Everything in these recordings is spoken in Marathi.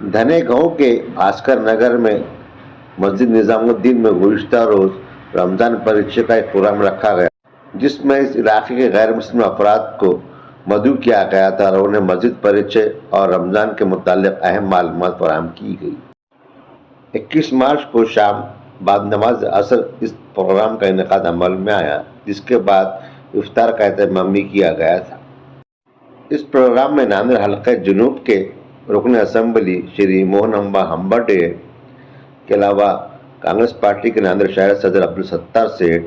धने गांव के आस्कर नगर में मस्जिद निजामुद्दीन में गुज़िश्ता रोज रमज़ान परिचय का एक प्रोग्राम रखा गया, जिसमें इस इलाके के गैर मुस्लिम अफराद को मदऊ किया गया था और उन्हें मस्जिद परिचय और रमज़ान के मुताल्लिक़ अहम मालूमात फराहम की गई। 21 मार्च को शाम बाद नमाज असर इस प्रोग्राम का इनेकाद अमल में आया, जिसके बाद इफ्तार का एहतमाम भी किया गया था। इस प्रोग्राम में नांदेड़ हल्के जुनूब के रुकन असम्बली श्री मोहन अम्बा हम्बटे के अलावा कांग्रेस पार्टी के नांदेड़ शहर सदर अब्दुल सत्तार सेठ,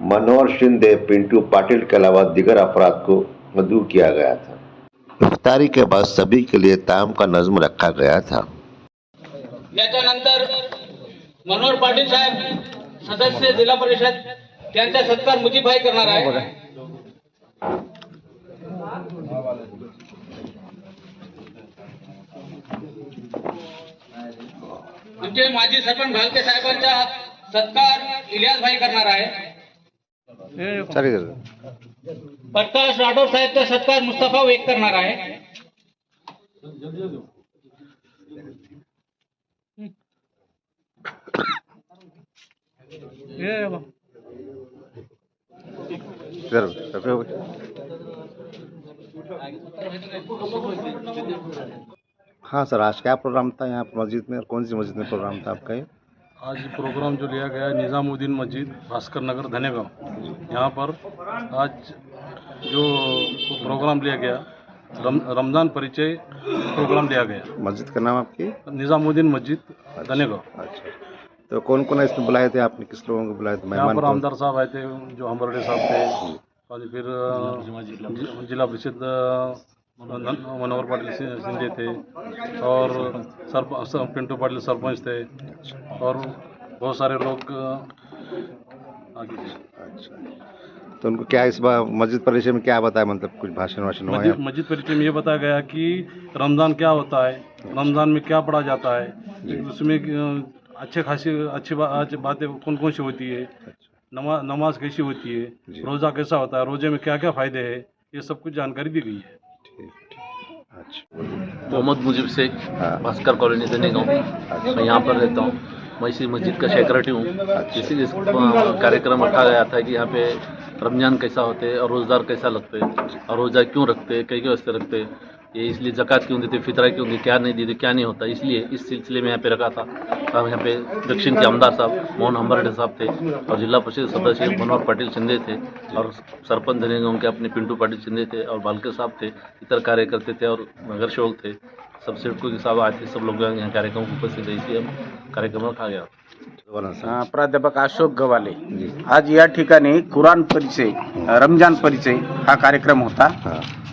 मनोहर शिंदे, पिंटू पाटिल के अलावा दीगर अफराद को मदऊ किया गया था। इफ्तारी के बाद सभी के लिए ताम का नज़्म रखा गया था। याच्यानंतर मनोहर पाटील साहेब सदस्य जिल्हा परिषद त्यांचा सत्कार मुजीबभाई करणार आहे। आमचे माजी सरपंच भालके साहेबांचा सत्कार इलियासभाई करणार आहे। प्रकाश राठोड साहेबचा सत्कार मुस्तफा वेग करणार आहे। हाँ सर, आज क्या प्रोग्राम था यहाँ पर मस्जिद में, और कौन सी मस्जिद में प्रोग्राम था आपका? ये आज प्रोग्राम जो लिया गया है निज़ामुद्दीन मस्जिद भास्कर नगर धनेगांव, यहाँ पर आज जो प्रोग्राम लिया गया रमज़ान परिचय प्रोग्राम लिया गया। मस्जिद का नाम आपकी? निज़ामुद्दीन मस्जिद धनेगांव। अच्छा, तो कौन कौन इसमें बुलाए थे आपने, किस लोगों को बुलाए थे? यहाँ पर आमदार साहब आए थे, जो हम्बर्डे साहब थे, और फिर जिला परिषद मनोहर पाटिल शिंदे थे, और पिंटू पाटिल सरपंच थे, और बहुत सारे लोग आगे थे। अच्छा, तो उनको क्या इस बार मस्जिद परिचय में क्या बताया, मतलब कुछ भाषण वाषण हुआ? मस्जिद परिचय में ये बताया गया कि रमज़ान क्या होता है, रमज़ान में क्या पढ़ा जाता है, उसमें अच्छी बातें कौन कौन सी होती है, नमाज कैसी होती है, रोज़ा कैसा होता है, रोज़े में क्या क्या फ़ायदे हैं, ये सब कुछ जानकारी दी गई है। मोहम्मद मुजीब शेख, भास्कर कॉलोनी धनेगांव। मैं यहाँ पर रहता हूँ, मैं इसी मस्जिद का सेक्रेटरी हूँ। इसी कार्यक्रम रखा गया था कि यहाँ पे रमज़ान कैसा होते हैं और रोज़दार कैसा लगते हैं, और रोज़ा क्यों रखते हैं, कई वास्ते रखते हैं, ये इसलिए ज़कात क्यों देते, फितरा क्यों देते, क्या नहीं देते, क्या नहीं होता, इसलिए इस सिलसिले में यहाँ पे रखा था। अब यहाँ पे दक्षिण के आमदार साहब मोहन हम्बर्डे साहब थे, और जिला परिषद सदस्य मनोहर पाटिल शिंदे थे, और सरपंच धनेगांव के अपने पिंटू पाटिल शिंदे थे, और बालके साहब थे, इतर कार्यकर्ते थे, और नगर सेवक थे, सब सेवकों के साहब आए थे, सब लोग यहाँ कार्यक्रम उपस्थित थे, इसलिए कार्यक्रम रखा गया। प्राध्यापक अशोक गवाले, आज या ठिकाणी कुराण परिचय, रमजान परिचय हा कार्यक्रम होता,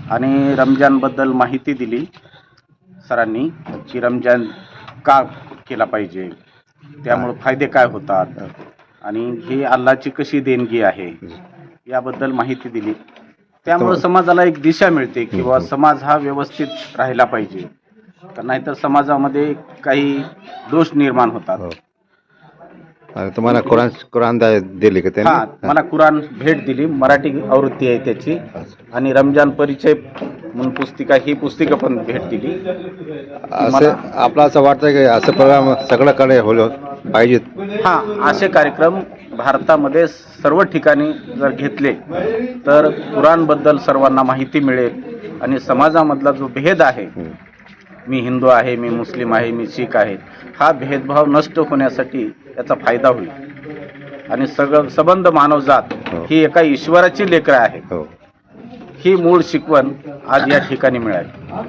आणि रमजान बद्दल माहिती दिली सरांनी की रमजान का केला पाहिजे, त्यामुळे फायदे काय होतात, आणि ही अल्लाची कशी देणगी आहे याबद्दल माहिती दिली। त्यामुळे समाजाला एक दिशा मिळते किंवा समाज हा व्यवस्थित राहिला पाहिजे, तर नाहीतर समाजामध्ये काही दोष निर्माण होतात। तुम्हाला कुराण दिले का त्यांनी? हां, मला कुराण भेट दिली, मराठी आवृत्ती आहे त्याची, आणि रमजान परिचय म्हणून पुस्तिका, ही पुस्तिका पण भेट दिली। आपला असं वाटतं की असं प्रोग्राम सगळ्याकडे होलं पाहिजेत? हां, असे कार्यक्रम भारतामध्ये सर्व ठिकाणी जर घेतले तर कुराणबद्दल सर्वांना माहिती मिळेल, आणि समाजामधला जो भेद आहे, मी हिंदू आहे, मी मुस्लिम आहे, मी शीख आहे, हा भेदभाव नष्ट होण्यासाठी याचा फायदा होईल, आणि सबंध मानवजात ही एका ईश्वराची लेकरं आहे, ही मूळ शिकवण आज या ठिकाणी मिळाली।